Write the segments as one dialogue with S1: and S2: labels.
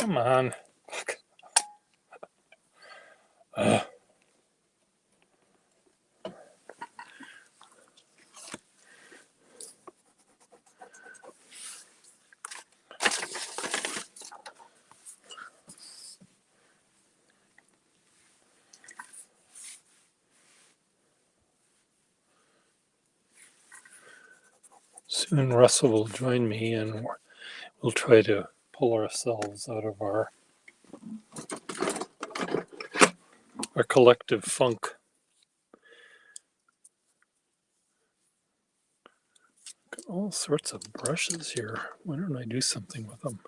S1: Come on. Ugh. Soon Russell will join me and we'll try to pull ourselves out of our collective funk. Got all sorts of brushes here. Why don't I do something with them?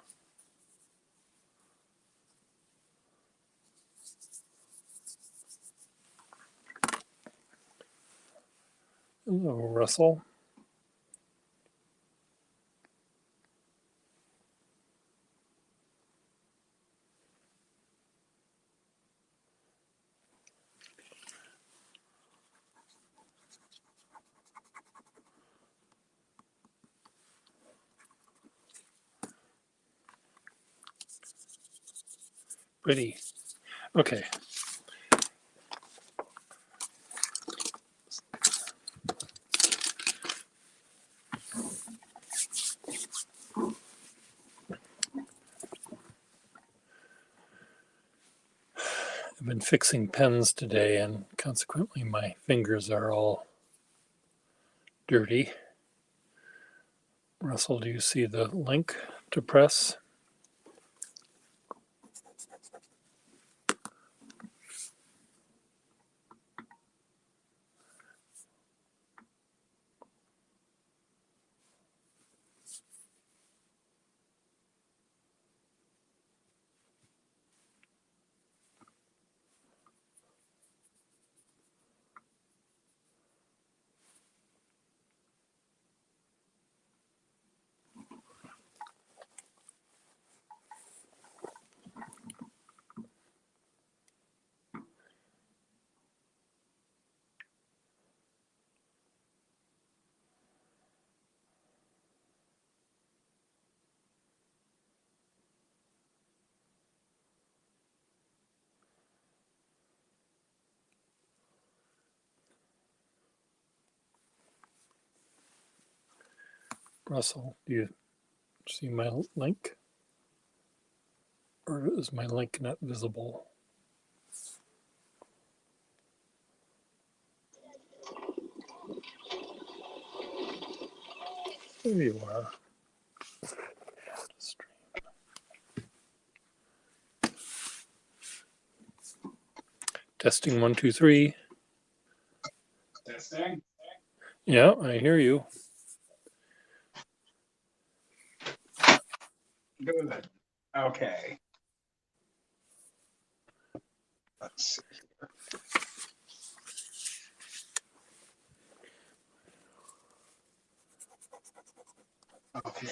S1: Hello, Russell. Pretty. Okay. I've been fixing pens today and consequently my fingers are all dirty. Russell, do you see the link to press? Russell, do you see my link? Or is my link not visible? There you are. Testing 1, 2, 3.
S2: Testing.
S1: Yeah, I hear you.
S2: Good. Okay. Let's see here. Okay.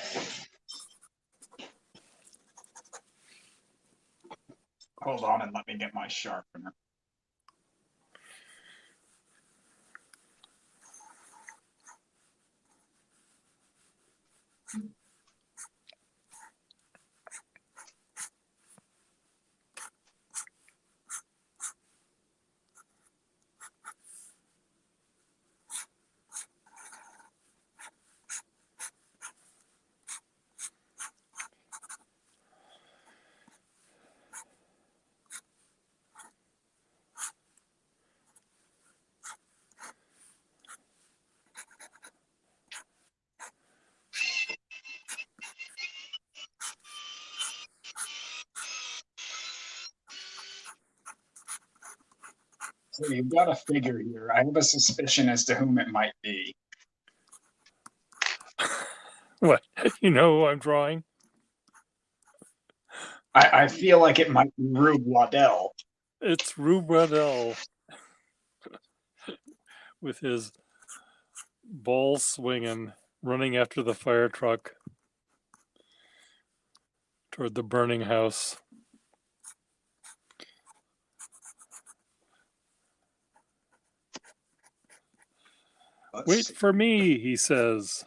S2: Hold on and let me get my sharpener. So you've got a figure here. I have a suspicion as to whom it might be.
S1: What? You know who I'm drawing?
S2: I feel like it might be Rube Waddell.
S1: It's Rube Waddell with his ball swinging, running after the fire truck toward the burning house. Wait for me, he says.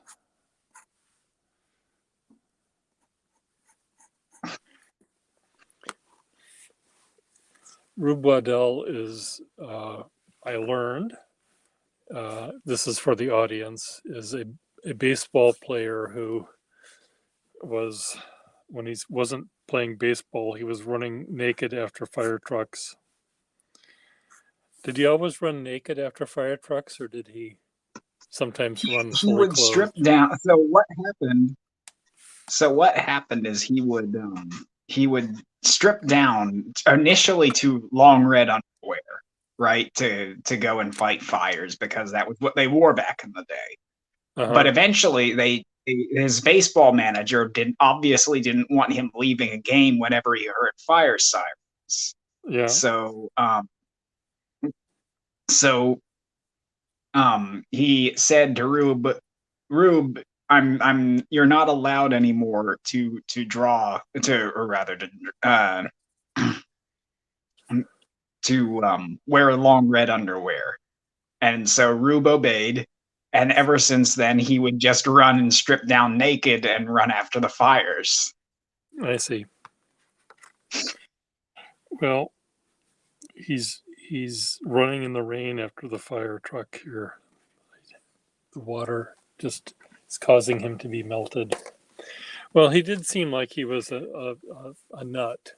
S1: Rube Waddell is, I learned, this is for the audience, is a baseball player who was, when he wasn't playing baseball, he was running naked after fire trucks. Did he always run naked after fire trucks, or did he sometimes run
S2: He
S1: fully
S2: would strip
S1: clothed?
S2: down. So what happened is he would strip down initially to long red underwear, right, to go and fight fires because that was what they wore back in the day. But
S1: Uh-huh.
S2: eventually his baseball manager didn't want him leaving a game whenever he heard fire sirens.
S1: Yeah,
S2: So he said to Rube, I'm you're not allowed anymore to draw to or rather uh to wear long red underwear. And so Rube obeyed, and ever since then he would just run and strip down naked and run after the fires.
S1: I see. Well, he's running in the rain after the fire truck here. The water just is causing him to be melted. Well, he did seem like he was a nut,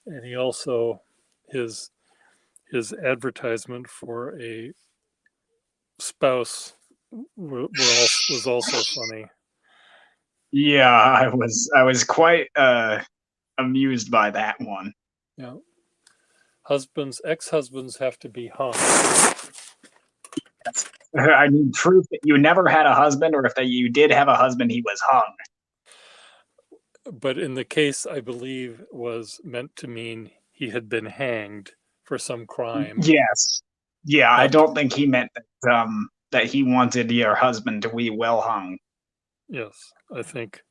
S1: and he also his his advertisement for a spouse was also funny.
S2: Yeah, I was quite amused by that one.
S1: Yeah, ex-husbands have to be hung.
S2: I need proof that you never had a husband, or if that you did have a husband, he was hung.
S1: But in the case, I believe was meant to mean he had been hanged for some crime.
S2: Yes. Yeah, I
S1: Not
S2: don't think he meant that he wanted your husband to be well hung.
S1: yes, I think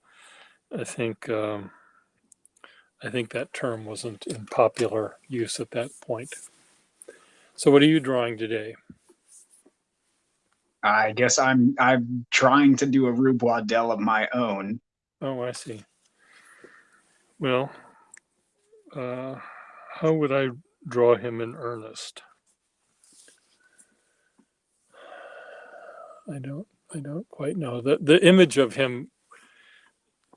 S1: I think that term wasn't in popular use at that point. So, what are you drawing today?
S2: I guess I'm trying to do a Rube Waddell of my own.
S1: Oh, I see. Well, uh, how would I draw him in earnest? I don't. I don't quite know. The image of him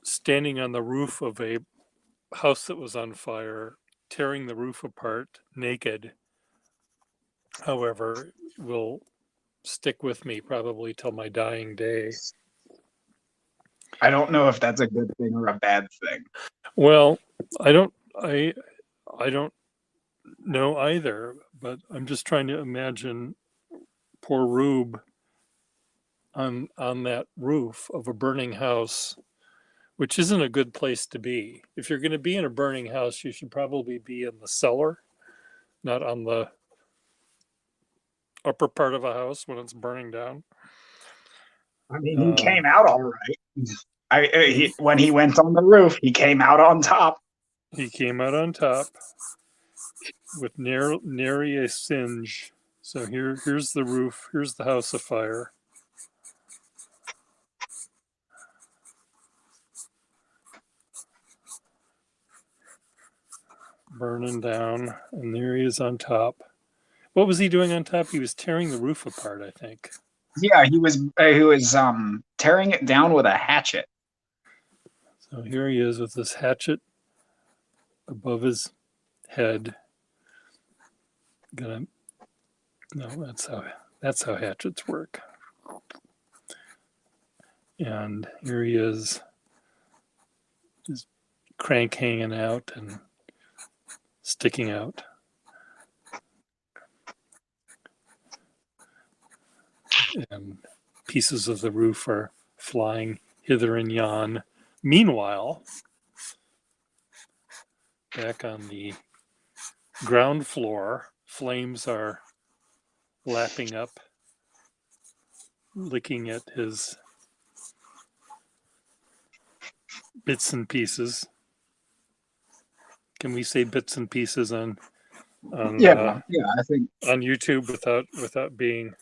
S1: standing on the roof of a house that was on fire, tearing the roof apart, naked, however, will stick with me probably till my dying day.
S2: I don't know if that's a good thing or a bad thing.
S1: Well, I don't. I don't know either, but I'm just trying to imagine poor Rube on that roof of a burning house, which isn't a good place to be. If you're going to be in a burning house, you should probably be in the cellar, not on the upper part of a house when it's burning down.
S2: I mean, he
S1: Um,
S2: came out all right.
S1: he
S2: When he went on the roof, he came out on top.
S1: he came out on top with nary a singe. So here's the roof. Here's the house afire. Burning down, and there he is on top. What was he doing on top? He was tearing the roof apart, I think.
S2: Yeah, he was tearing it down with a hatchet.
S1: So here he is with this hatchet above his head. Gonna no, that's how hatchets work. And here he is, his crank hanging out and sticking out. And pieces of the roof are flying hither and yon. Meanwhile, back on the ground floor, flames are lapping up, licking at his bits and pieces. Can we say bits and pieces on
S2: Yeah, I think.
S1: on YouTube without being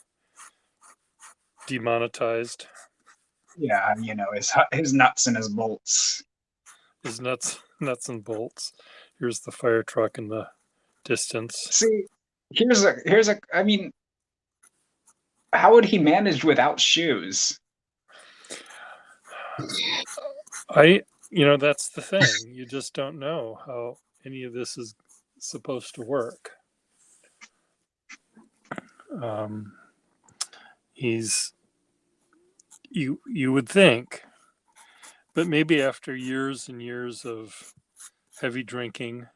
S1: demonetized?
S2: Yeah, his nuts and his bolts.
S1: His nuts and bolts. Here's the fire truck and the distance.
S2: See, here's a. I mean, how would he manage without shoes?
S1: That's the thing. You just don't know how any of this is supposed to work. Um, he's you would think, but maybe after years and years of heavy drinking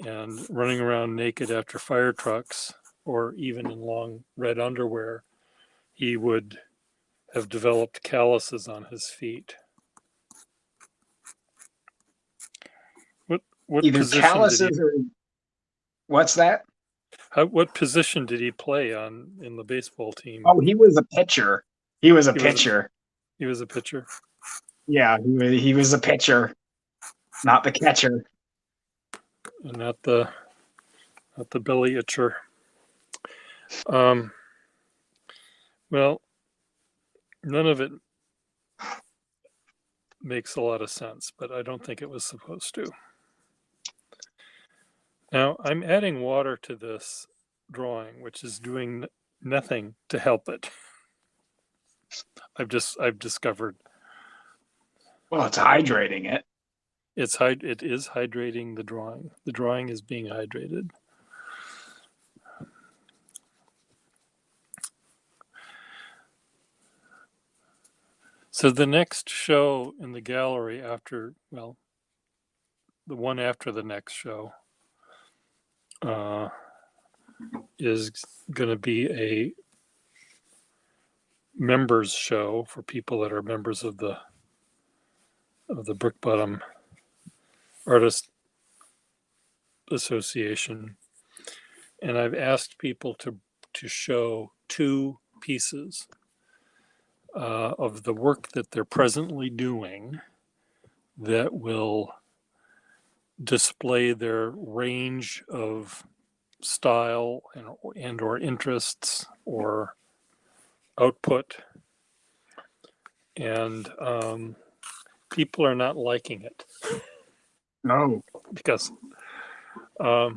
S1: and running around naked after fire trucks, or even in long red underwear, he would have developed calluses on his feet. What
S2: Either
S1: position did he?
S2: calluses or what's that?
S1: What position did he play on in the baseball team?
S2: Oh, he was a pitcher. He was a
S1: He was a
S2: pitcher.
S1: he was a pitcher.
S2: Yeah, he was a pitcher, not the catcher.
S1: And not the belly itcher. Um, well, none of it makes a lot of sense, but I don't think it was supposed to. Now I'm adding water to this drawing, which is doing nothing to help it. I've discovered
S2: Well, it's hydrating it.
S1: it is hydrating the drawing. The drawing is being hydrated. So the next show in the gallery after, well, the one after the next show is going to be a members show for people that are members of the Brick Bottom Artist Association, and I've asked people to show two pieces of the work that they're presently doing that will display their range of style and or interests or output, and people are not liking it.
S2: No.
S1: Because I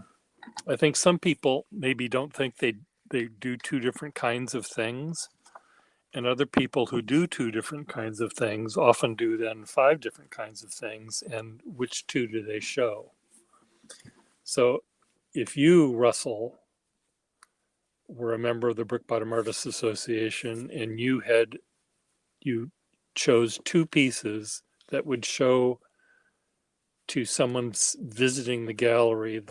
S1: think some people maybe don't think they do two different kinds of things, and other people who do two different kinds of things often do then five different kinds of things, and which two do they show? So if you, Russell, were a member of the Brick Bottom Artists Association and you chose two pieces that would show to someone visiting the gallery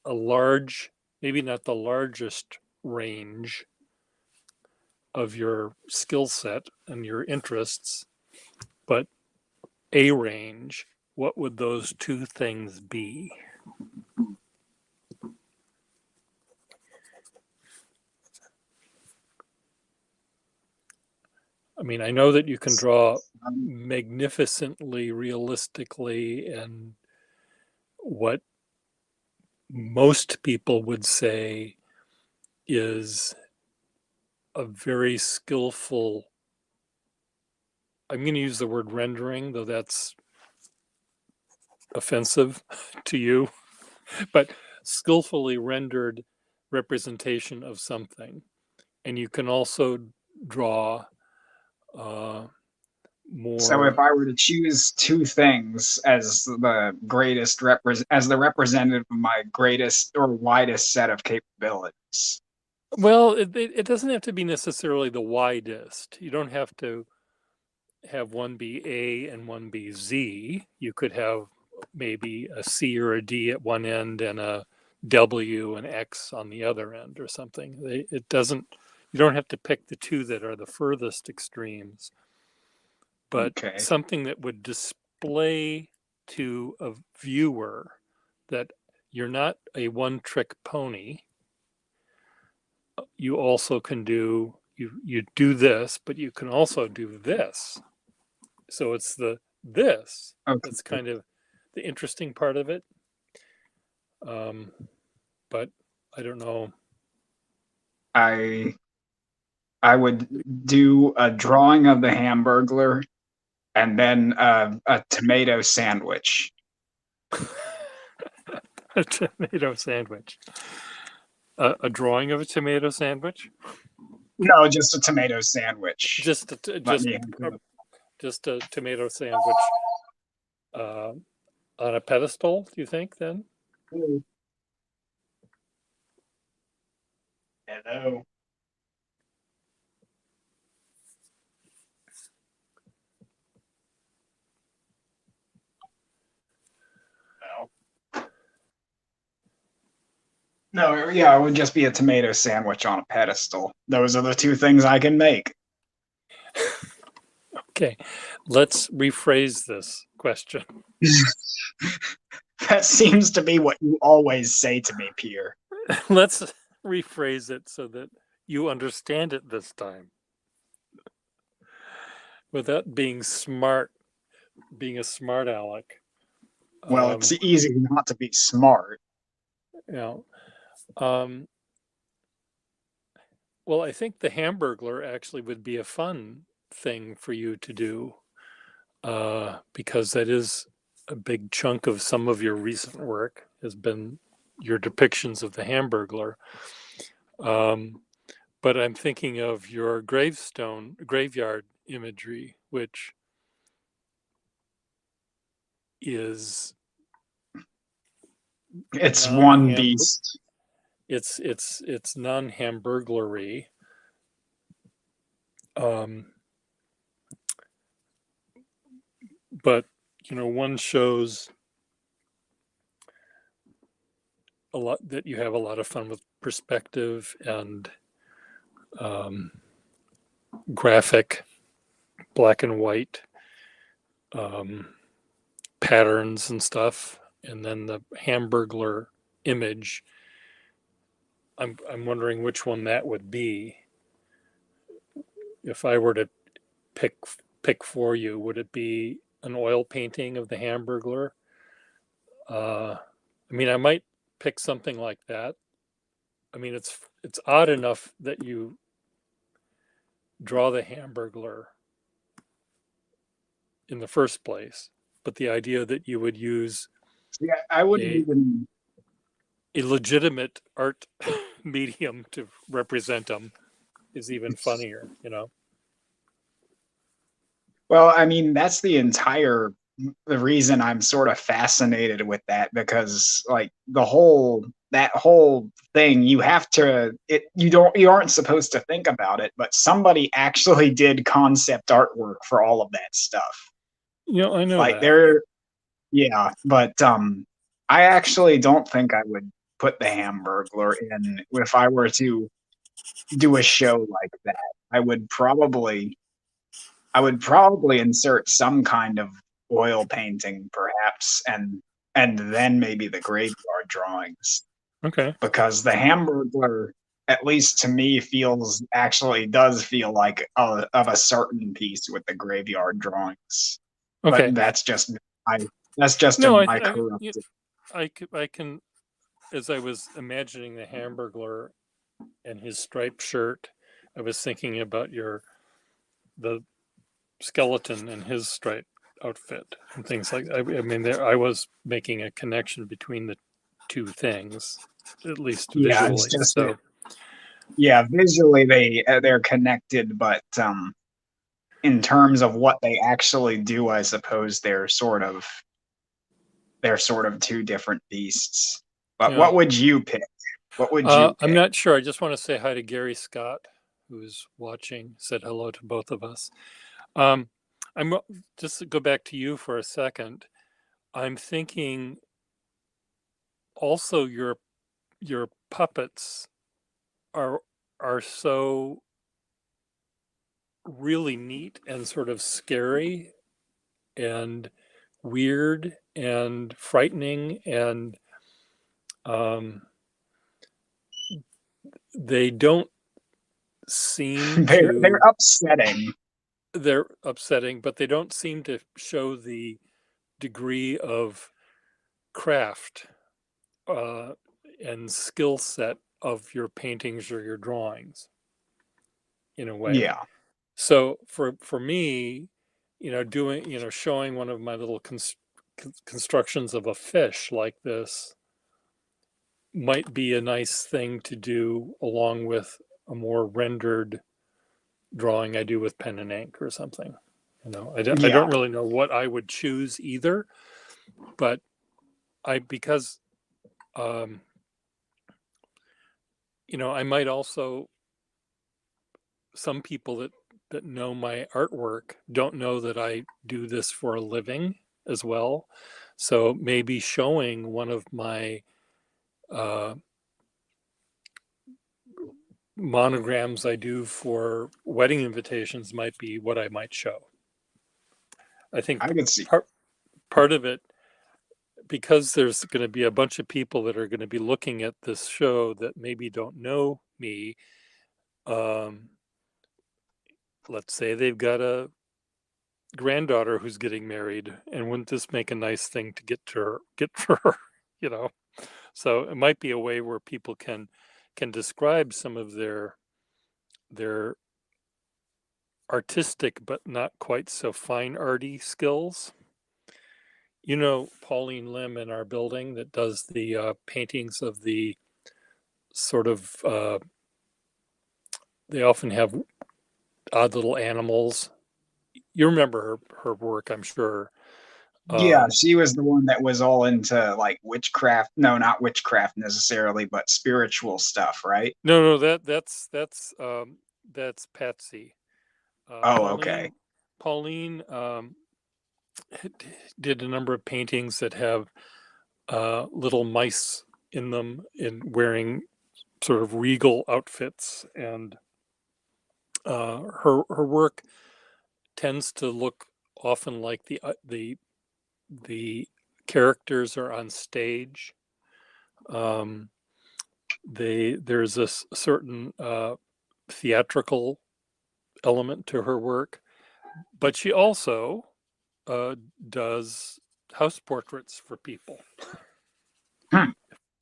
S1: a large, maybe not the largest range of your skill set and your interests, but a range, what would those two things be? I mean, I know that you can draw magnificently realistically, and what most people would say is a very skillful, I'm going to use the word rendering, though that's offensive to you, but skillfully rendered representation of something. And you can also draw more.
S2: So if I were to choose two things as the as the representative of my greatest or widest set of capabilities.
S1: Well, it doesn't have to be necessarily the widest. You don't have to have one be A and one be Z. You could have maybe a C or a D at one end and a W and X on the other end or something. It doesn't, you don't have to pick the two that are the furthest extremes, but
S2: Okay.
S1: something that would display to a viewer that you're not a one-trick pony. You also can do, you do this, but you can also do this. So it's this
S2: Okay.
S1: that's kind of the interesting part of it. But I don't know.
S2: I would do a drawing of the Hamburglar and then a tomato sandwich.
S1: A tomato sandwich. A drawing of a tomato sandwich?
S2: No, just a tomato sandwich.
S1: Just
S2: Let me.
S1: just a tomato sandwich on a pedestal, do you think then?
S2: Hello. No, yeah, it would just be a tomato sandwich on a pedestal. Those are the two things I can make.
S1: Okay, let's rephrase this question.
S2: That seems to be what you always say to me, Pierre.
S1: Let's rephrase it so that you understand it this time without being smart, being a smart aleck.
S2: Well, it's easy not to be smart.
S1: You know, well, I think the Hamburglar actually would be a fun thing for you to do because that is a big chunk of some of your recent work has been your depictions of the Hamburglar. But I'm thinking of your graveyard imagery, which is
S2: It's one beast.
S1: It's non-hamburglary. But one shows a lot that you have a lot of fun with perspective and graphic, black and white patterns and stuff, and then the Hamburglar image. I'm wondering which one that would be. If I were to pick for you, would it be an oil painting of the Hamburglar? I mean, I might pick something like that. I mean, it's odd enough that you draw the Hamburglar in the first place, but the idea that you would use
S2: Yeah, I wouldn't even
S1: a legitimate art medium to represent them is even funnier,
S2: Well, I mean, that's the reason I'm sort of fascinated with that because like that whole thing you aren't supposed to think about it, but somebody actually did concept artwork for all of that stuff.
S1: I know
S2: Like
S1: that.
S2: yeah, but I actually don't think I would put the Hamburglar in if I were to do a show like that. I would probably insert some kind of oil painting, perhaps, and then maybe the graveyard drawings,
S1: Okay.
S2: because the Hamburglar, at least to me, does feel like of a certain piece with the graveyard drawings.
S1: Okay.
S2: But that's just
S1: No,
S2: in my corrupted.
S1: I can, as I was imagining the Hamburglar and his striped shirt, I was thinking about the skeleton and his striped outfit and things like that. I mean, I was making a connection between the two things, at least
S2: Yeah, it's
S1: visually.
S2: just
S1: So
S2: yeah, visually they're connected, but in terms of what they actually do, I suppose they're sort of two different beasts. But
S1: yeah,
S2: what would you pick? What would you
S1: I'm
S2: pick?
S1: not sure. I just want to say hi to Gary Scott, who's watching. Said hello to both of us. Um, I'm just to go back to you for a second. I'm thinking also your puppets are so really neat and sort of scary and weird and frightening, and um, they don't seem
S2: They're
S1: to
S2: upsetting.
S1: they're upsetting, but they don't seem to show the degree of craft uh, and skill set of your paintings or your drawings in a way.
S2: Yeah.
S1: So for me, showing one of my little constructions of a fish like this might be a nice thing to do along with a more rendered drawing I do with pen and ink or something. I
S2: Yeah,
S1: don't really know what I would choose either, but because um, I might also, some people that know my artwork don't know that I do this for a living as well. So maybe showing one of my uh, monograms I do for wedding invitations might be what I might show. I think
S2: I could see.
S1: part of it, because there's going to be a bunch of people that are going to be looking at this show that maybe don't know me. Um, let's say they've got a granddaughter who's getting married, and wouldn't this make a nice thing to get to her? you know so it might be a way where people can describe some of their artistic but not quite so fine arty skills. Pauline Lim in our building that does the paintings of the sort of they often have odd little animals. You remember her work, I'm sure.
S2: Yeah,
S1: um,
S2: she was the one that was all into like witchcraft. No, not witchcraft necessarily, but spiritual stuff, right?
S1: no, that's Patsy. uh,
S2: Oh, okay.
S1: pauline Pauline did a number of paintings that have little mice in them in wearing sort of regal outfits, and her work tends to look often like the characters are on stage. Um, there's a certain theatrical element to her work, but she also uh, does house portraits for people.
S2: Hmm.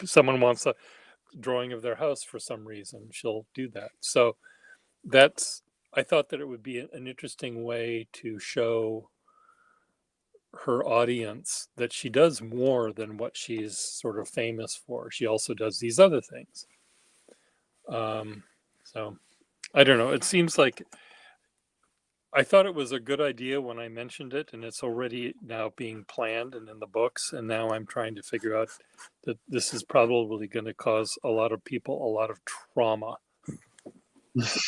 S1: Someone wants a drawing of their house for some reason, she'll do that. So that's I thought that it would be an interesting way to show her audience that she does more than what she's sort of famous for. She also does these other things. So I don't know. It seems like I thought it was a good idea when I mentioned it, and it's already now being planned and in the books. And now I'm trying to figure out that this is probably going to cause a lot of people a lot of trauma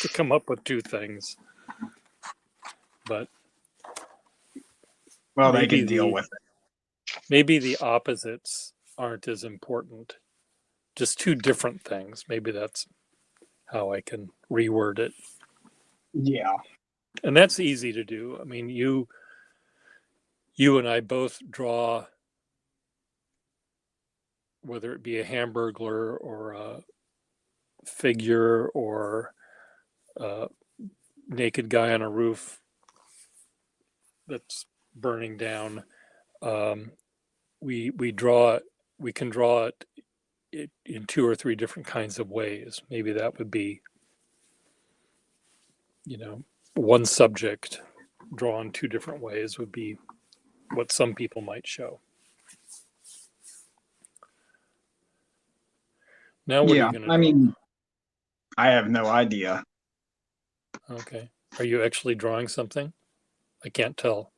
S1: to come up with two things. But
S2: Well, they
S1: maybe
S2: can deal
S1: the
S2: with it.
S1: maybe the opposites aren't as important. Just two different things. Maybe that's how I can reword it.
S2: Yeah.
S1: And that's easy to do. I mean, you and I both draw, whether it be a hamburglar or a figure or a naked guy on a roof that's burning down. Um, we draw it. We can draw it in two or three different kinds of ways. Maybe that would be, one subject drawn two different ways would be what some people might show. Now, what are you
S2: Yeah.
S1: going to
S2: I
S1: draw?
S2: mean, I have no idea.
S1: Okay. Are you actually drawing something? I can't tell.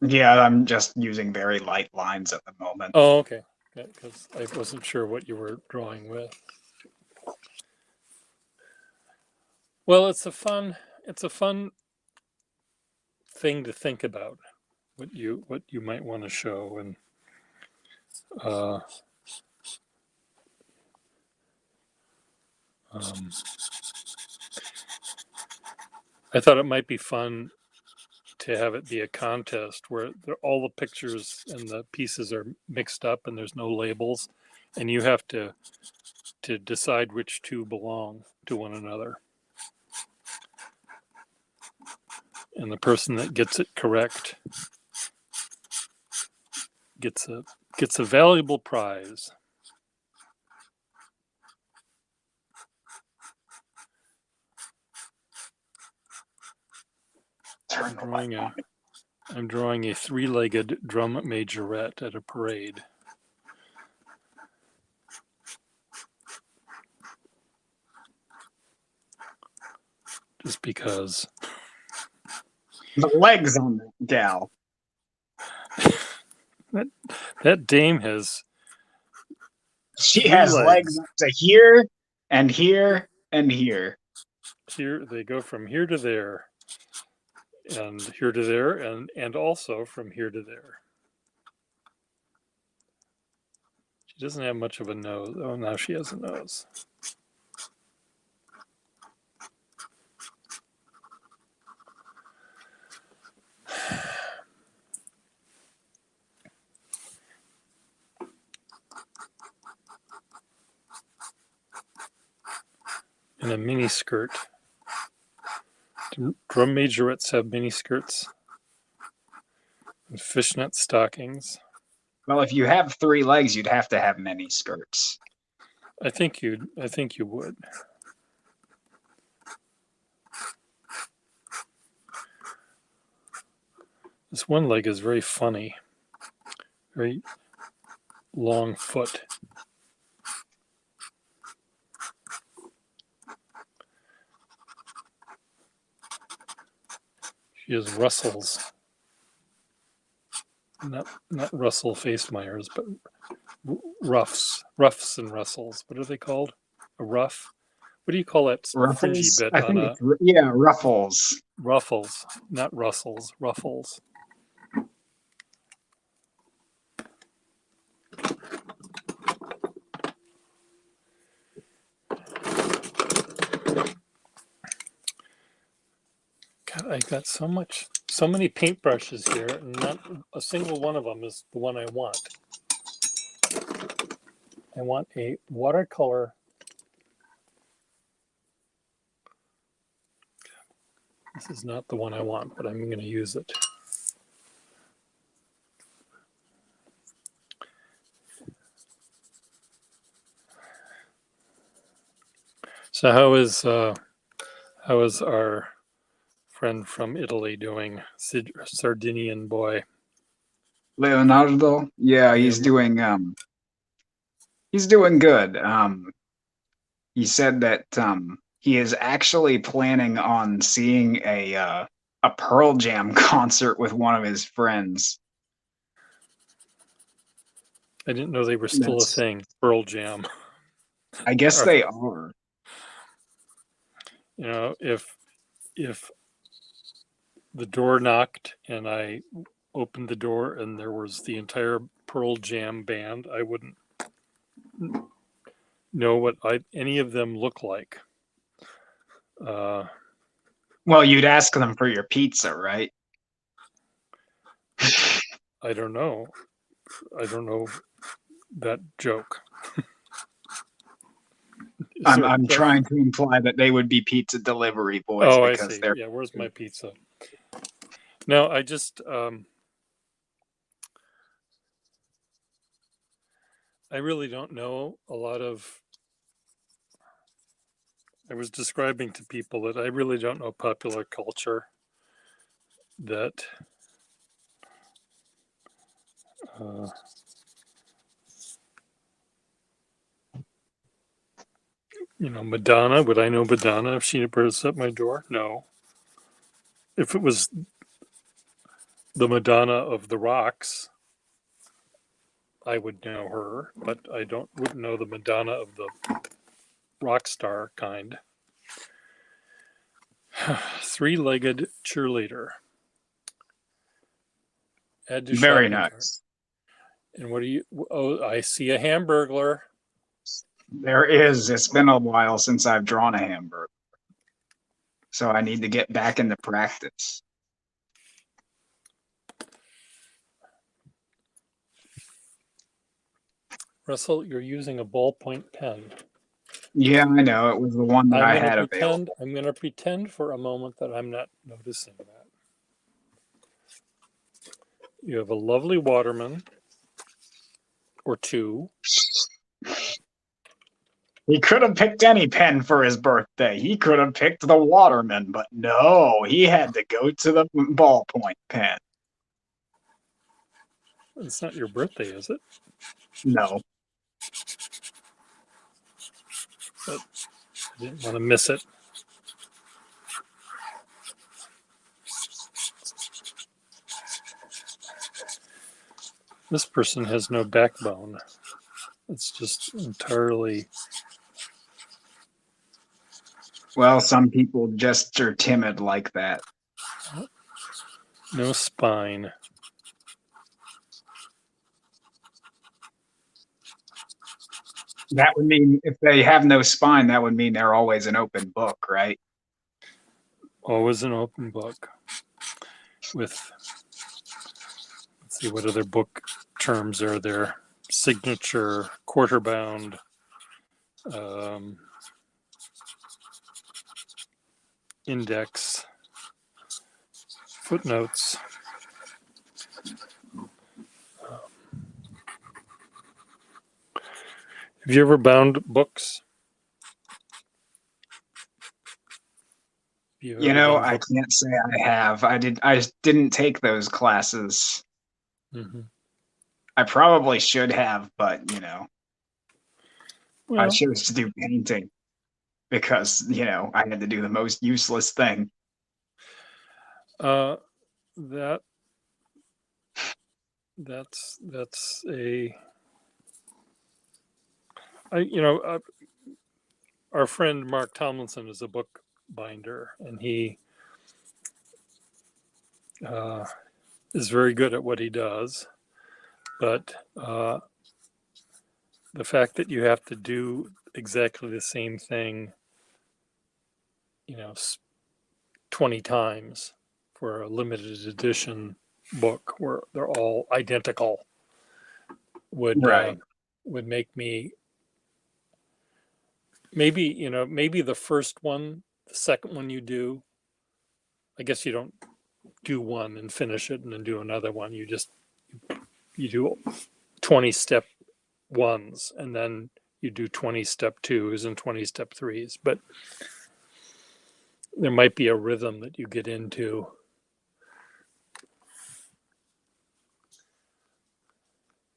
S2: Yeah, I'm just using very light lines at the moment.
S1: Oh, okay. Because I wasn't sure what you were drawing with. Well, it's a fun thing to think about what you might want to show, and uh, um, I thought it might be fun to have it be a contest where all the pictures and the pieces are mixed up and there's no labels, and you have to decide which two belong to one another. And the person that gets it correct gets a valuable prize.
S2: Turn
S1: I'm
S2: the light
S1: drawing
S2: on.
S1: a I'm drawing a three-legged drum majorette at a parade. just because.
S2: The legs on that gal.
S1: That dame has
S2: She
S1: 3
S2: has legs
S1: legs.
S2: up to here and here and here.
S1: Here they go from here to there, and here to there, and also from here to there. She doesn't have much of a nose. Oh, now she has a nose. And a mini skirt. Drum majorettes have mini skirts and fishnet stockings.
S2: Well, if you have 3 legs, you'd have to have many skirts.
S1: I think you would. This one leg is very funny. Very long foot. She has Russells. Not Russell Face-Myers, but ruffs and Russells. What are they called? A ruff? What do you call that fringy
S2: Ruffles?
S1: bit
S2: I
S1: on
S2: think
S1: a
S2: it's, ruffles.
S1: ruffles? Not Russells, ruffles. God, I got so many paintbrushes here, and not a single one of them is the one I want. I want a watercolor. This is not the one I want, but I'm going to use it. So how is our friend from Italy doing? Sardinian boy.
S2: Leonardo? Yeah, he's doing good. He said that he is actually planning on seeing a Pearl Jam concert with one of his friends.
S1: I didn't know they were still a
S2: That's,
S1: thing. Pearl Jam.
S2: I guess they are.
S1: You know, if the door knocked and I opened the door and there was the entire Pearl Jam band, I wouldn't know what any of them look like.
S2: Well, you'd ask them for your pizza, right?
S1: I don't know. I don't know that joke.
S2: I'm trying to imply that they would be pizza delivery boys
S1: Oh, I
S2: because
S1: see.
S2: they're.
S1: Yeah, where's my pizza? No, I just I really don't know a lot of. I was describing to people that I really don't know popular culture. That Madonna. Would I know Madonna if she burst at my door? No. If it was the Madonna of the Rocks, I would know her, but I wouldn't know the Madonna of the rock star kind. 3-legged cheerleader. Add to
S2: Very
S1: shopping cart.
S2: nice.
S1: And what do you? Oh, I see a Hamburglar.
S2: There is. It's been a while since I've drawn a hamburger. So I need to get back into practice.
S1: Russell, you're using a ballpoint pen.
S2: Yeah, I know. It was the one that I had available.
S1: I'm going to pretend for a moment that I'm not noticing that. You have a lovely Waterman or 2.
S2: He could have picked any pen for his birthday. He could have picked the Waterman, but no, he had to go to the ballpoint pen.
S1: It's not your birthday, is it?
S2: No.
S1: But I didn't want to miss it. This person has no backbone. It's just entirely.
S2: Well, some people just are timid like that.
S1: No spine.
S2: That would mean if they have no spine, that would mean they're always an open book, right?
S1: Always an open book. With, let's see, what other book terms are there? Signature, quarter bound, index, footnotes. Have you ever bound books? Have you
S2: You
S1: ever
S2: know,
S1: done
S2: I
S1: book?
S2: can't say I have. I didn't take those classes.
S1: Mm-hmm.
S2: I probably should have, but I
S1: Well,
S2: chose to do painting because, I had to do the most useless thing.
S1: uh, that that's a our friend Mark Tomlinson is a book binder, and he uh, is very good at what he does. But the fact that you have to do exactly the same thing, you know, 20 times for a limited edition book where they're all identical would
S2: Right.
S1: would make me maybe the first one, the second one you do. I guess you don't do one and finish it and then do another one. You do 20 step ones and then you do 20 step twos and 20 step threes. But there might be a rhythm that you get into.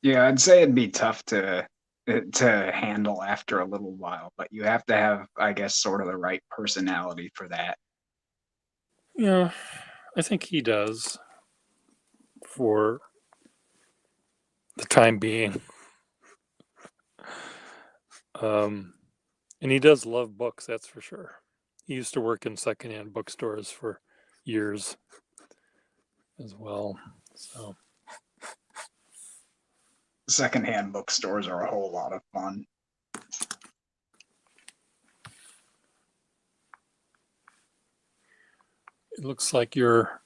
S2: Yeah, I'd say it'd be tough to handle after a little while, but you have to have, I guess, sort of the right personality for that.
S1: Yeah, I think he does for the time being. Um, and he does love books, that's for sure. He used to work in secondhand bookstores for years as well. So,
S2: Secondhand bookstores are a whole lot of fun.
S1: it looks like your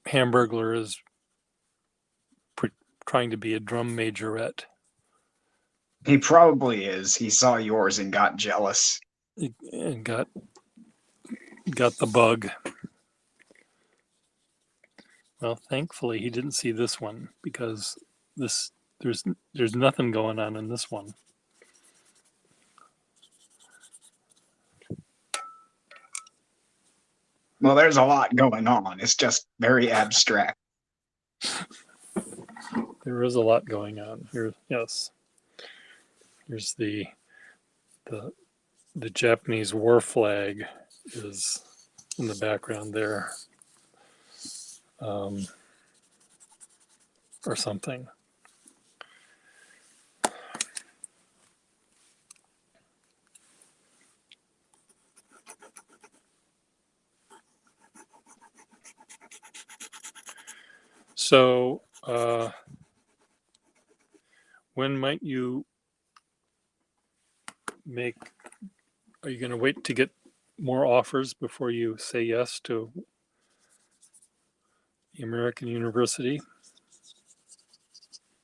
S1: Hamburglar is trying to be a drum majorette.
S2: He probably is. He saw yours and got jealous.
S1: And got the bug. Well, thankfully he didn't see this one because this there's nothing going on in this one.
S2: Well, there's a lot going on. It's just very abstract.
S1: There is a lot going on here. Yes, here's the the Japanese war flag is in the background there, um, or something. So, when might you make? Are you going to wait to get more offers before you say yes to the American University?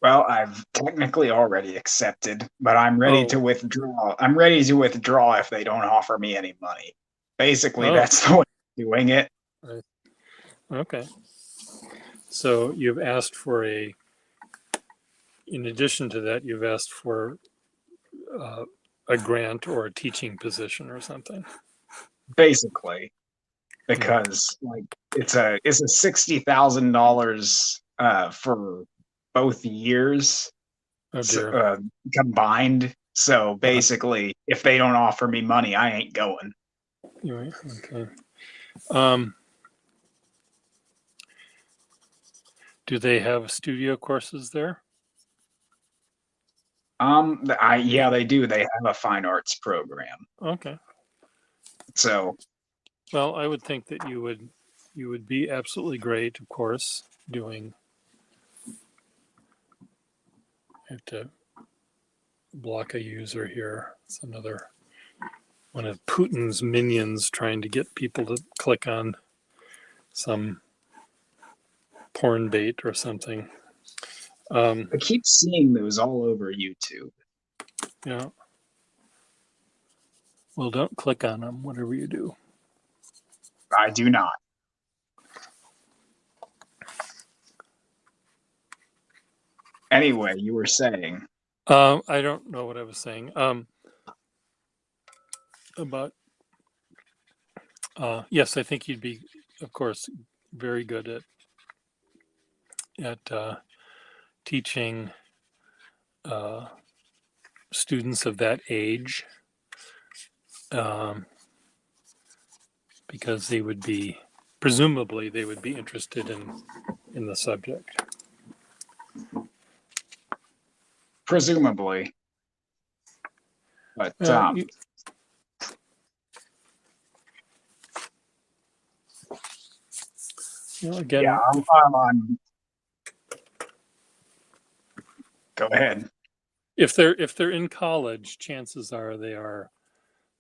S2: Well, I've technically already accepted, but I'm ready to
S1: Oh,
S2: withdraw. I'm ready to withdraw if they don't offer me any money. Basically,
S1: oh,
S2: that's the way I'm doing it.
S1: okay. So you've asked for in addition to that, you've asked for uh, a grant or a teaching position or something.
S2: Basically,
S1: Yeah.
S2: because like it's a $60,000 for both years
S1: Oh dear.
S2: combined. So
S1: Uh,
S2: basically, if they don't offer me money, I ain't going.
S1: anyway, okay. Um, Do they have studio courses there?
S2: Yeah, they do. They have a fine arts program.
S1: Okay.
S2: So
S1: Well, I would think that you would be absolutely great, of course, doing. I have to block a user here. It's another one of Putin's minions trying to get people to click on some porn bait or something.
S2: I keep seeing those all over YouTube.
S1: Yeah. Well, don't click on them, whatever you do.
S2: I do not. Anyway, you were saying.
S1: I don't know what I was saying. About yes, I think you'd be, of course, very good at teaching students of that age, because they would be presumably they would be interested in the subject.
S2: Presumably. But
S1: You know, again,
S2: yeah, I'm go ahead.
S1: if they're in college, chances are they are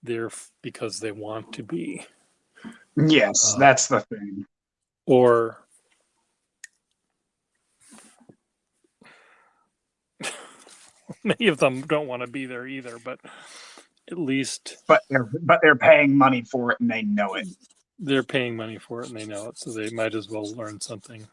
S1: there because they want to be,
S2: Yes, that's the thing.
S1: or many of them don't want to be there either. But at least
S2: But they're paying money for it and they know it.
S1: they're paying money for it and they know it, so they might as well learn something.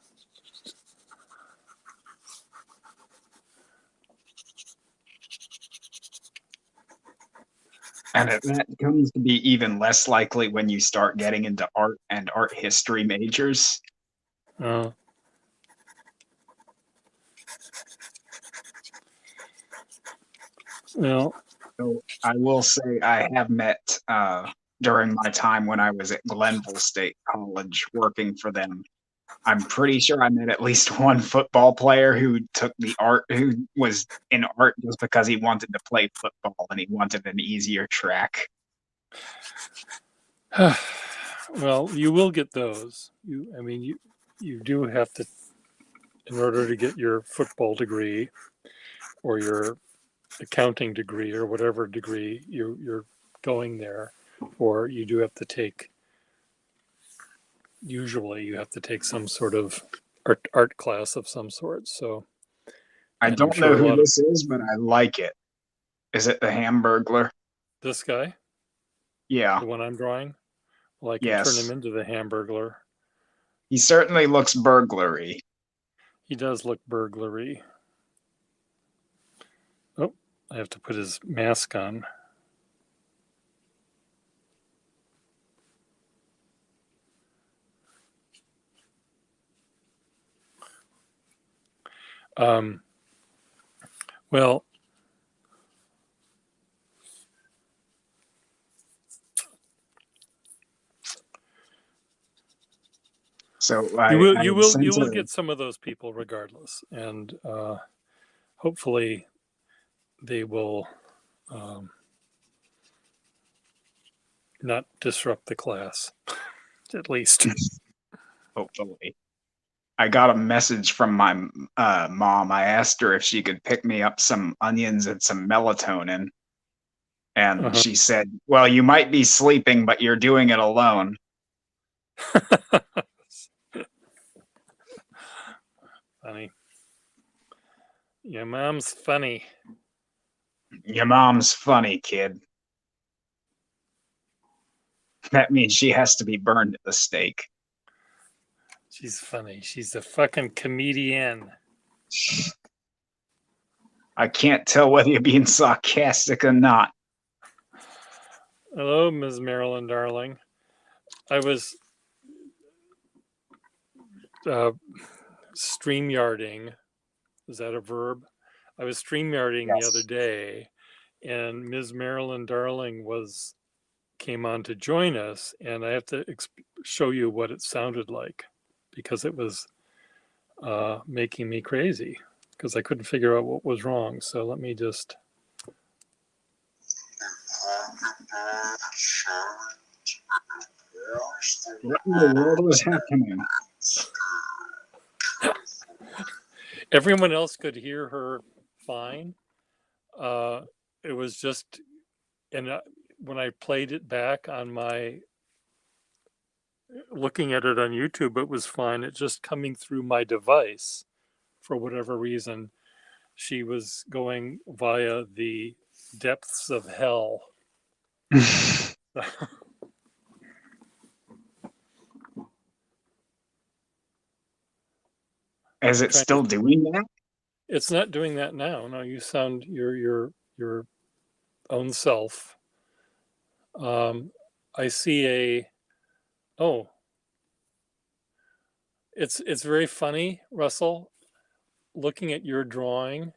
S2: And that comes to be even less likely when you start getting into art and art history majors.
S1: Uh, well,
S2: So I will say I have met during my time when I was at Glenville State College working for them. I'm pretty sure I met at least one football player who who was in art just because he wanted to play football and he wanted an easier track.
S1: well, you will get those. You do have to, in order to get your football degree or your accounting degree or whatever degree you're going there for, you do have to take. Usually, you have to take some sort of art class of some sort. So,
S2: I
S1: and I'm
S2: don't know
S1: sure a
S2: who
S1: lot of
S2: this is, but I like it. Is it the Hamburglar?
S1: this guy,
S2: Yeah.
S1: the one I'm drawing, well, I can turn him
S2: Yes.
S1: into the Hamburglar.
S2: He certainly looks burglary.
S1: He does look burglary. Oh, I have to put his mask on. Um, well,
S2: So I
S1: you
S2: sent
S1: will
S2: a
S1: get some of those people regardless, and hopefully they will not disrupt the class, at least.
S2: hopefully. I got a message from my mom. I asked her if she could pick me up some onions and some melatonin. And
S1: Uh-huh.
S2: she said, "Well, you might be sleeping, but you're doing it alone."
S1: Funny. Your mom's funny.
S2: Your mom's funny, kid. That means she has to be burned at the stake.
S1: She's funny. She's a fucking comedian.
S2: I can't tell whether you're being sarcastic or not.
S1: Hello, Ms. Marilyn, darling. I was uh, StreamYarding. Is that a verb? I was StreamYarding the other
S2: Yes.
S1: day, and Ms. Marilyn Darling came on to join us, and I have to show you what it sounded like because it was making me crazy because I couldn't figure out what was wrong. So let me just.
S2: What in the world was happening?
S1: Everyone else could hear her fine. It was just, and when I played it back on my, looking at it on YouTube, it was fine. It just coming through my device for whatever reason. She was going via the depths of hell.
S2: Is it still doing that?
S1: It's not doing that now. No, you sound your own self. I see oh, it's very funny, Russell. Looking at your drawing,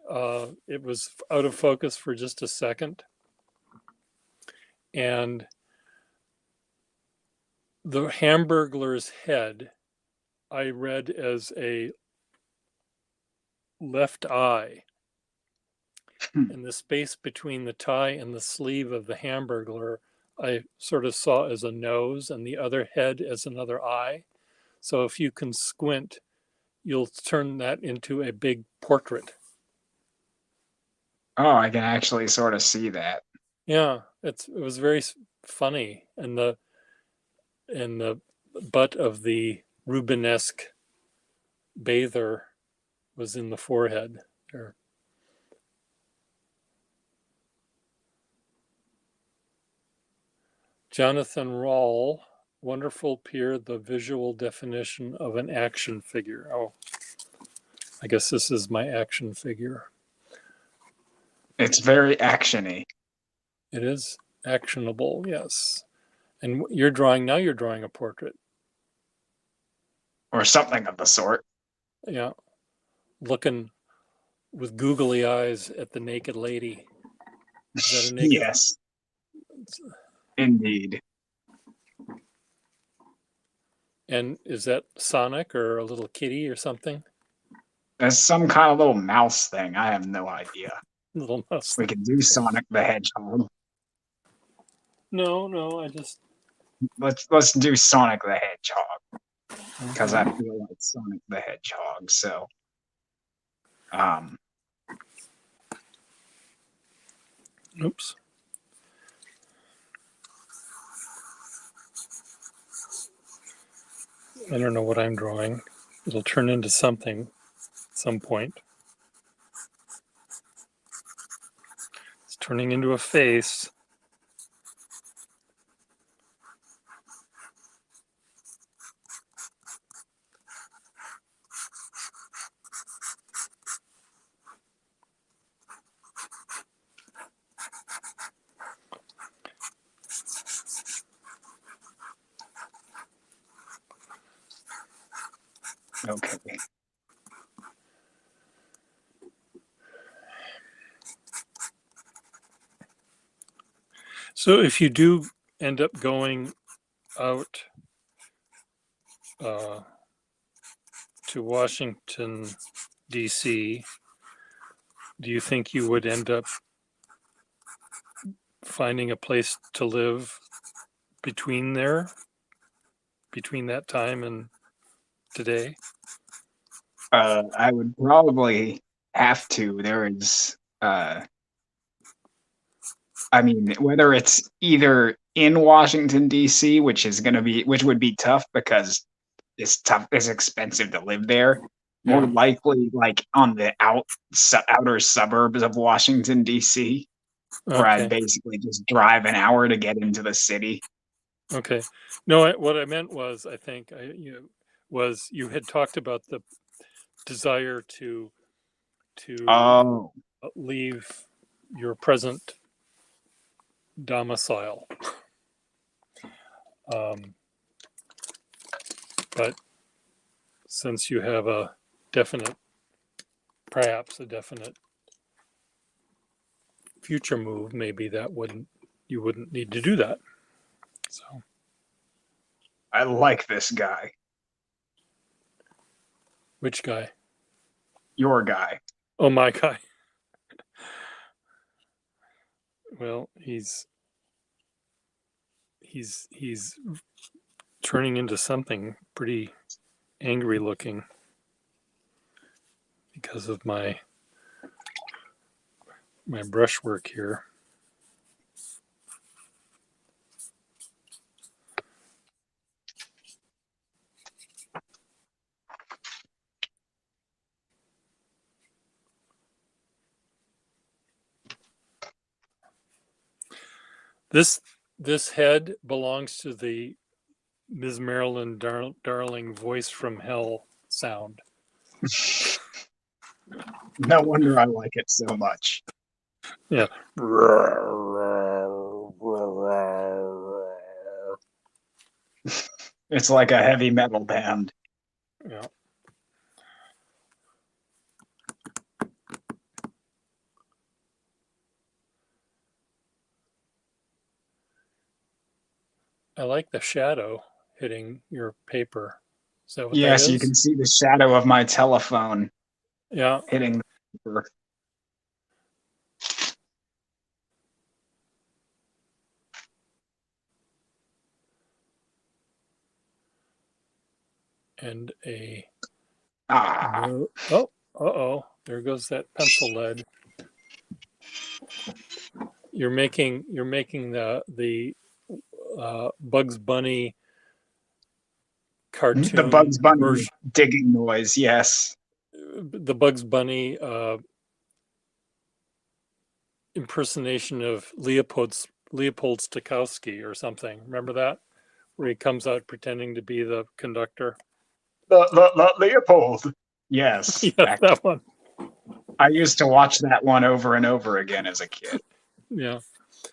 S1: it was out of focus for just a second, and the Hamburglar's head I read as a left eye, and the space between the tie and the sleeve of the Hamburglar I sort of saw as a nose, and the other head as another eye. So if you can squint, you'll turn that into a big portrait.
S2: Oh, I can actually sort of see that.
S1: Yeah, it was very funny, and the butt of the Rubenesque bather was in the forehead there. Jonathan Rawl, wonderful peer, the visual definition of an action figure. Oh, I guess this is my action figure.
S2: It's very actiony.
S1: It is actionable, yes. And you're drawing a portrait.
S2: Or something of the sort.
S1: Yeah. Looking with googly eyes at the naked lady. Is that a naked?
S2: Yes. Indeed.
S1: And is that Sonic or a little kitty or something?
S2: There's some kind of little mouse thing. I have no idea.
S1: Little mouse.
S2: We can do Sonic the Hedgehog.
S1: No, I just
S2: Let's do Sonic the Hedgehog. Because I feel like Sonic the Hedgehog, so
S1: oops. I don't know what I'm drawing. It'll turn into something at some point. It's turning into a face.
S2: okay.
S1: So if you do end up going out to Washington, D.C., do you think you would end up finding a place to live between that time and today?
S2: I would probably have to. There is I mean, whether it's either in Washington D.C., which would be tough because it's expensive to live there. More
S1: Yeah.
S2: likely, like on the outer suburbs of Washington D.C., where I'd
S1: Okay.
S2: basically just drive an hour to get into the city.
S1: Okay. No, what I meant was, I think you had talked about the desire to
S2: Oh,
S1: leave your present domicile. But since you have perhaps a definite future move, maybe you wouldn't need to do that. So
S2: I like this guy.
S1: Which guy?
S2: Your guy.
S1: Oh, my guy. Well, he's turning into something pretty angry looking because of my brushwork here. This head belongs to the Ms. Marilyn Darling voice from hell sound.
S2: No wonder I like it so much.
S1: Yeah.
S2: It's like a heavy metal band.
S1: Yeah. I like the shadow hitting your paper. Is that what that
S2: Yes, you
S1: is?
S2: can see the shadow of my telephone
S1: Yeah.
S2: hitting the paper.
S1: And a
S2: Ah.
S1: no. Oh, uh-oh. There goes that pencil lead. You're making the Bugs Bunny
S2: The Bugs
S1: cartoon
S2: Bunny
S1: version,
S2: digging noise, yes.
S1: the Bugs Bunny impersonation of Leopold Stokowski or something. Remember that? Where he comes out pretending to be the conductor.
S2: The Leopold. Yes.
S1: Yes, that one.
S2: I used to watch that one over and over again as a kid
S1: Yeah.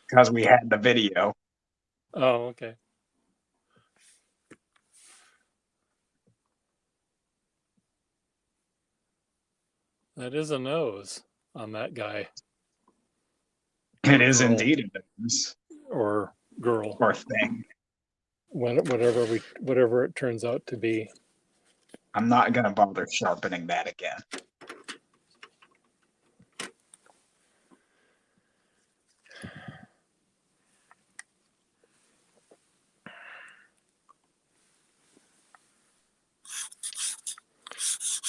S2: because we had the video.
S1: Oh, okay. That is a nose on that guy
S2: It
S1: or
S2: is
S1: girl
S2: indeed a nose
S1: or girl,
S2: or thing.
S1: whatever it turns out to be.
S2: I'm not going to bother sharpening that again.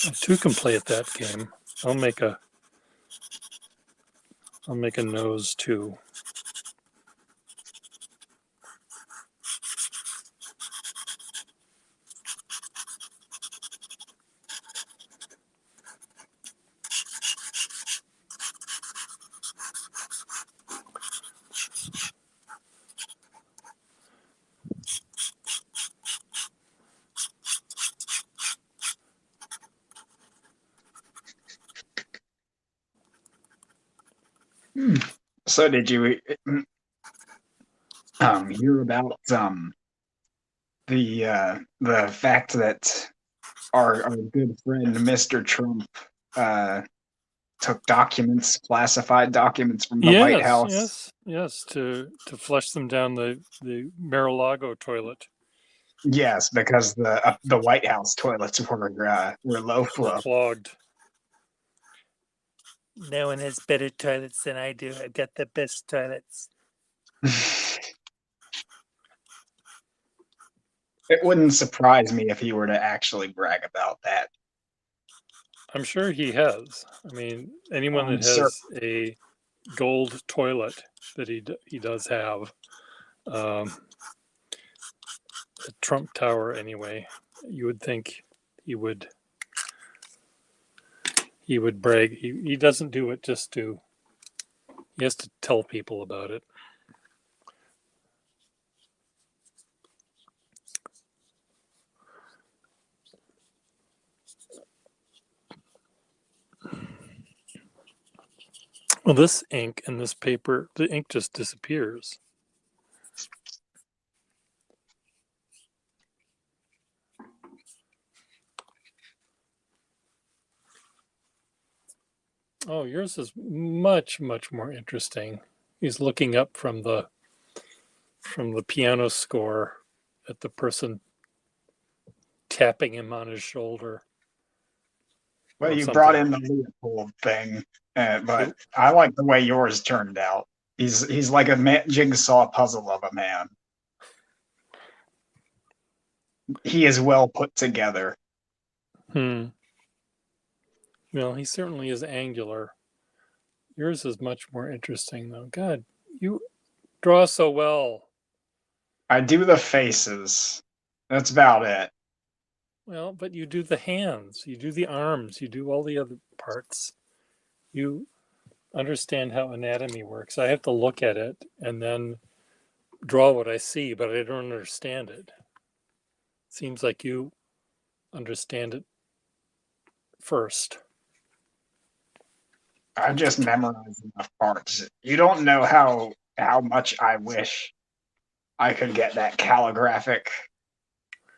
S1: I too can play at that game. I'll make a nose too.
S2: So did you hear about the fact that our good friend Mr. Trump uh, took documents, classified documents from the White
S1: Yes,
S2: House?
S1: yes, yes. To flush them down the Mar-a-Lago toilet.
S2: Yes, because the White House toilets were low
S1: Were
S2: flow.
S1: clogged.
S3: No one has better toilets than I do. I've got the best toilets.
S2: It wouldn't surprise me if he were to actually brag about that.
S1: I'm sure he has. I mean, anyone that
S2: Sir,
S1: has a gold toilet that he does have, um, a Trump Tower anyway, you would think he would brag. He doesn't do it just to. He has to tell people about it. Well, this ink and this paper, the ink just disappears. Oh, yours is much, much more interesting. He's looking up from the piano score at the person tapping him on his shoulder.
S2: Well,
S1: or
S2: you brought
S1: something.
S2: in the Leopold thing, but I like the way yours turned out. He's like a jigsaw puzzle of a man. He is well put together.
S1: Hmm. Well, he certainly is angular. Yours is much more interesting, though. God, you draw so well.
S2: I do the faces. That's about it.
S1: Well, but you do the hands, you do the arms, you do all the other parts. You understand how anatomy works. I have to look at it and then draw what I see, but I don't understand it. Seems like you understand it first.
S2: I just memorize enough parts. You don't know how much I wish I could get that calligraphic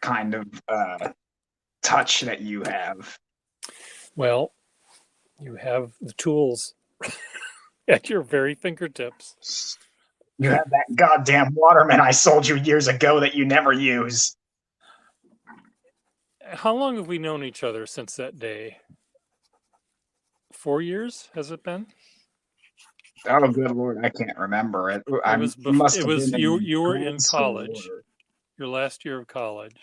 S2: kind of touch that you have.
S1: Well, you have the tools at your very fingertips.
S2: You have that goddamn Waterman I sold you years ago that you never use.
S1: How long have we known each other since that day? 4 years has it been?
S2: Oh, good lord, I can't remember it.
S1: It
S2: I
S1: was
S2: must
S1: it
S2: have
S1: was
S2: been
S1: you
S2: in
S1: you were in
S2: grad school.
S1: college, your last year of college.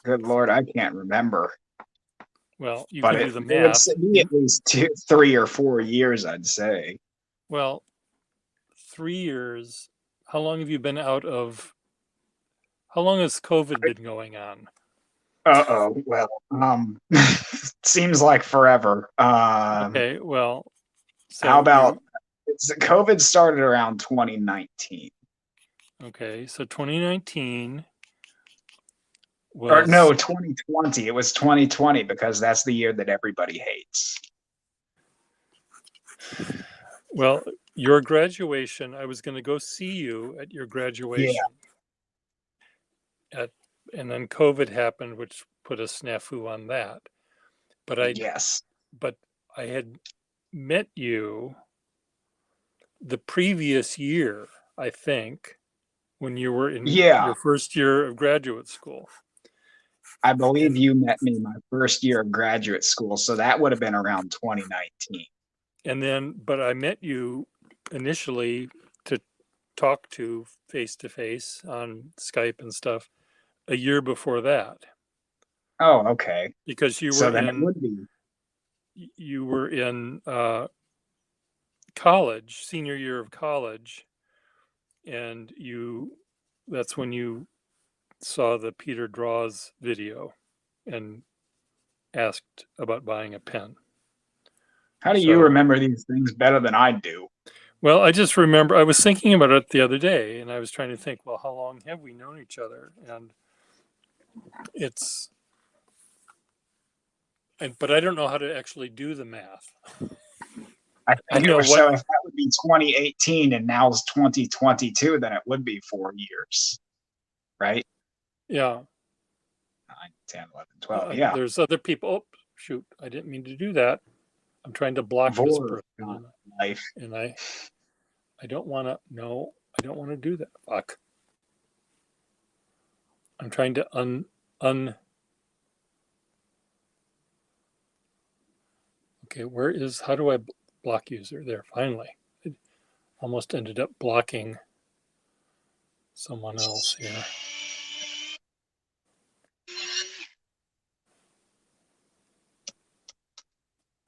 S2: Good lord, I can't remember.
S1: Well, you
S2: But
S1: can do
S2: it
S1: the
S2: would
S1: math.
S2: be at least 3 or 4 years, I'd say.
S1: Well, 3 years. How long have you been out of? How long has COVID been going on?
S2: Uh-oh. Well, seems like forever.
S1: Okay, well,
S2: How
S1: so
S2: about
S1: you
S2: COVID started around 2019.
S1: okay, so 2019
S2: Or
S1: was
S2: no, 2020. It was 2020 because that's the year that everybody hates.
S1: well, your graduation. I was going to go see you at your
S2: Yeah,
S1: graduation at and then COVID happened, which put a snafu on that. But I
S2: yes.
S1: but I had met you the previous year, I think, when you were in
S2: Yeah,
S1: your first year of graduate school.
S2: I believe
S1: And
S2: you met me my first year of graduate school, so that would have been around 2019.
S1: but I met you initially to talk to face on Skype and stuff a year before that
S2: Oh, okay.
S1: because
S2: So then it would be.
S1: you were in college, senior year of college, and you that's when you saw the Peter Draws video and asked about buying a pen.
S2: How do you
S1: So,
S2: remember these things better than I do?
S1: well, I just remember I was thinking about it the other day and I was trying to think, well, how long have we known each other? And it's, but I don't know how to actually do the math.
S2: I
S1: I
S2: think it
S1: know
S2: was
S1: what,
S2: so if that would be 2018 and now it's 2022, then it would be 4 years, right?
S1: yeah,
S2: 9, 10, 11, 12. Yeah.
S1: there's other people. Oh, shoot, I didn't mean to do that. I'm trying to block this
S2: Vor
S1: person
S2: life.
S1: and I don't want to, no, I don't want to do that. Fuck. I'm trying to okay, how do I block user? There, finally. It almost ended up blocking someone else here.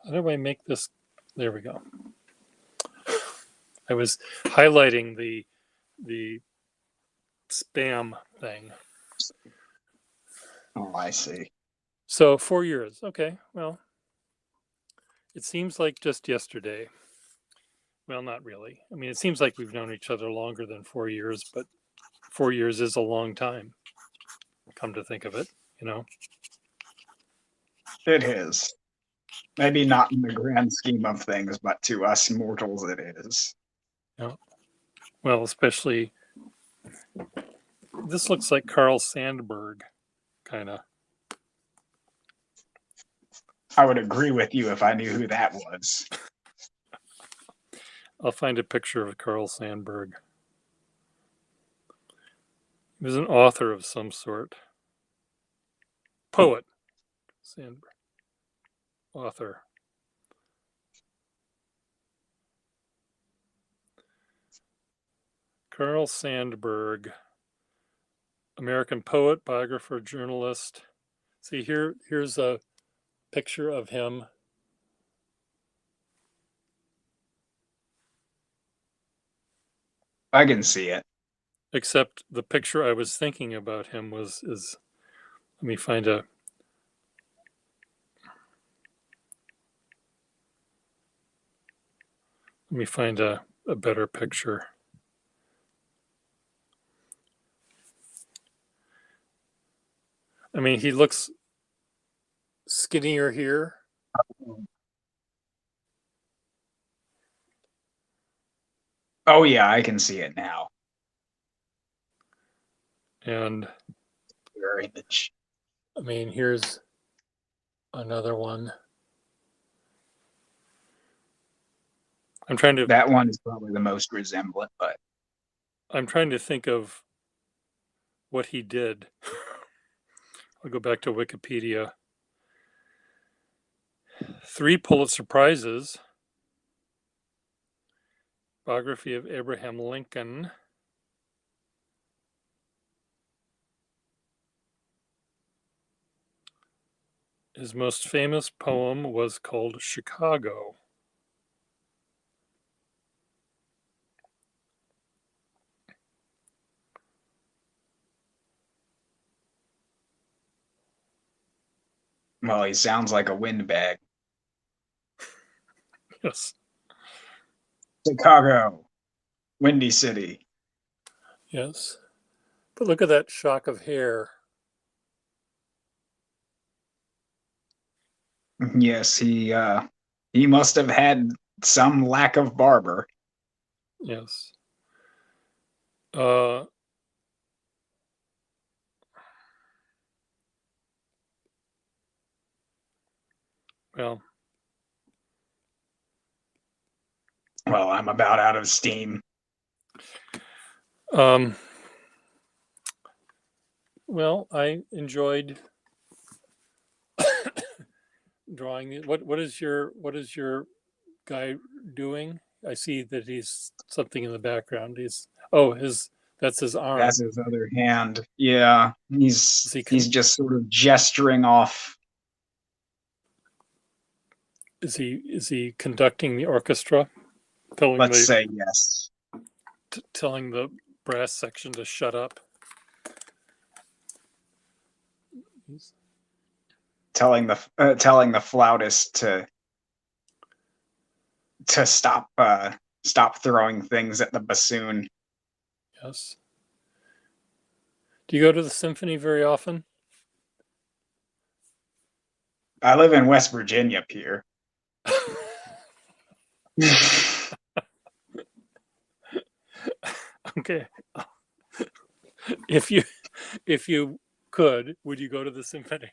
S1: How do I make this? There we go. I was highlighting the spam thing.
S2: Oh, I see.
S1: So 4 years. Okay, well, it seems like just yesterday. Well, not really. I mean, it seems like we've known each other longer than 4 years, but 4 years is a long time. Come to think of it, you know.
S2: It is. Maybe not in the grand scheme of things, but to us mortals, it is.
S1: Yeah. Well, especially this looks like Carl Sandburg, kind of.
S2: I would agree with you if I knew who that was.
S1: I'll find a picture of Carl Sandburg. He was an author of some sort. Poet, Sandberg, author. Carl Sandburg, American poet, biographer, journalist. See here's a picture of him.
S2: I can see it.
S1: Except the picture I was thinking about him is let me find a better picture. I mean, he looks skinnier here.
S2: Oh yeah, I can see it now.
S1: And
S2: Your image.
S1: I mean, here's another one. I'm trying to
S2: That one is probably the most resemblant, but
S1: think of what he did. I'll go back to Wikipedia. 3 Pulitzer Prizes. Biography of Abraham Lincoln. His most famous poem was called Chicago.
S2: well, he sounds like a windbag.
S1: Yes.
S2: Chicago, Windy City.
S1: Yes. But look at that shock of hair.
S2: Yes, he must have had some lack of barber.
S1: Yes. Well,
S2: Well, I'm about out of steam.
S1: well, I enjoyed drawing it. What is your guy doing? I see that he's something in the background. That's his arm.
S2: That's his other hand. Yeah,
S1: Is
S2: he's just sort of gesturing off.
S1: Is he conducting the orchestra?
S2: Let's say yes.
S1: Telling the brass section to shut up.
S2: Telling the flautist to stop throwing things at the bassoon.
S1: Yes. Do you go to the symphony very often?
S2: I live in West Virginia, Pierre.
S1: Okay. If you could, would you go to the symphony?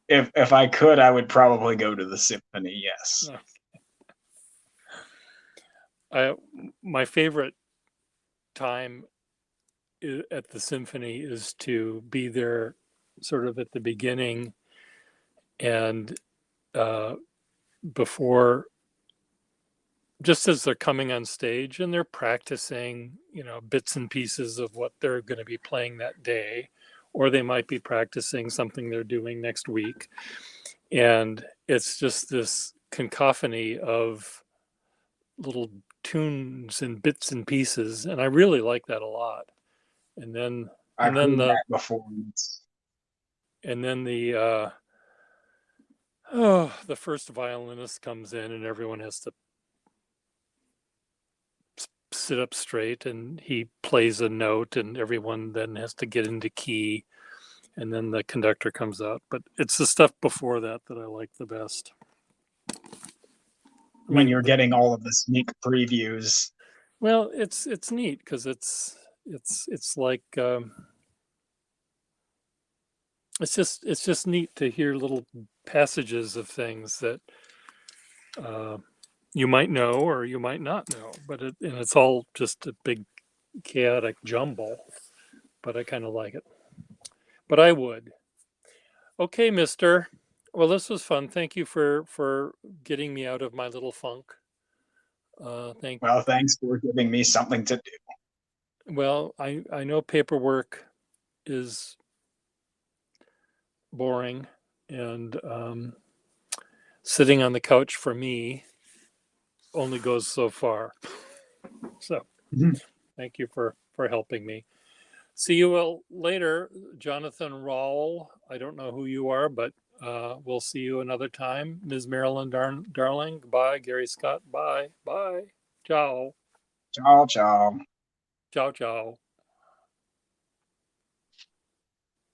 S2: If I could, I would probably go to the symphony. Yes.
S1: My favorite time at the symphony is to be there sort of at the beginning and before, just as they're coming on stage and they're practicing, bits and pieces of what they're going to be playing that day, or they might be practicing something they're doing next week. And it's just this cacophony of little tunes and bits and pieces. And I really like that a lot. And then,
S2: I've heard that before.
S1: And then the first violinist comes in and everyone has to sit up straight and he plays a note and everyone then has to get into key and then the conductor comes out. But it's the stuff before that I like the best.
S2: When you're getting all of the sneak previews.
S1: Well, it's neat because it's like it's just neat to hear little passages of things that you might know or you might not know, but it's all just a big chaotic jumble. But I kind of like it. But I would. Okay, mister. Well, this was fun. Thank you for getting me out of my little funk. Thank
S2: Well, thanks for giving me something to do.
S1: Well, I know paperwork is boring, and sitting on the couch for me only goes so far. So thank you for helping me. See you all later, Jonathan Rawle. I don't know who you are, but we'll see you another time. Ms. Marilyn Darling, bye. Gary Scott, bye. Bye. Ciao.
S2: Ciao, ciao.
S1: Ciao, ciao.